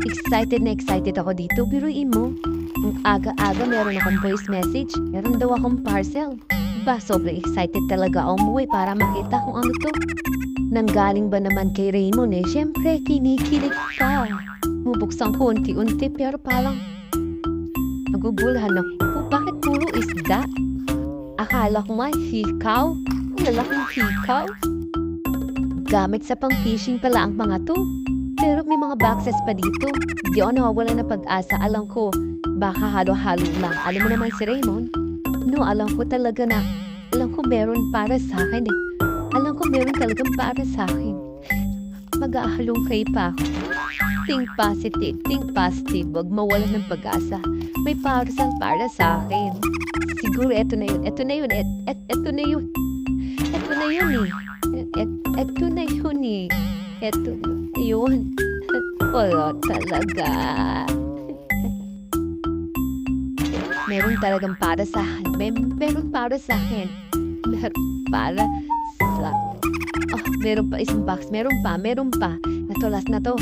excited na excited ako dito. Biruin mo. Ang aga-aga meron akong voice message. Meron daw akong parcel. Ba, sobrang excited talaga ako umuwi para makita kung ano to. Nanggaling ba naman kay Raymond eh? Siyempre, kinikilig pa. Bubuksan ko unti-unti pero parang nagugulhan ako. Bakit puro isda? Akala ko nga hikaw. Ang lalaking hikaw. Gamit sa pang-fishing pala ang mga to. Pero may mga boxes pa dito. Di ako nawawala na pag-asa. Alam ko, baka halo-halo lang. Alam mo naman si Raymond. No, alam ko talaga na. Alam ko meron para sa akin eh. Alam ko meron talagang para sa akin. Mag-aahalongkay pa ako. Think positive, think positive. Huwag mawala ng pag-asa. May parcel para sa akin. Siguro eto na yun. Eto na yun. Eto na yun. Eto na yun eh. Eto na yun eh. Eto na yun. Wala talaga. Meron talagang para sa akin. Meron para sa akin. Para sa... Oh, meron pa isang box. Meron pa. Natulas na to.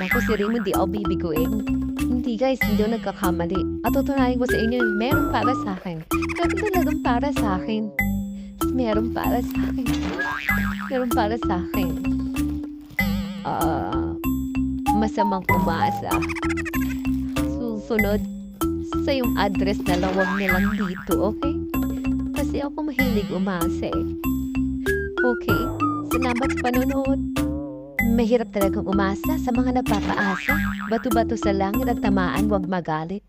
Naku, si Raymond, di ako bibiguin. Hindi guys, hindi ako nagkakamali. At tutunayan ko sa inyo, meron para sa akin. Meron talagang para sa akin. Meron para sa akin. Meron para sa akin. Masamang umasa. Susunod sa yung address na lang, huwag nilang dito, okay? Kasi ako mahilig umasa eh. Okay? Salamat sa panonood. Mahirap talagang umasa sa mga nagpapaasa. Bato-bato sa langit at tamaan, huwag magalit.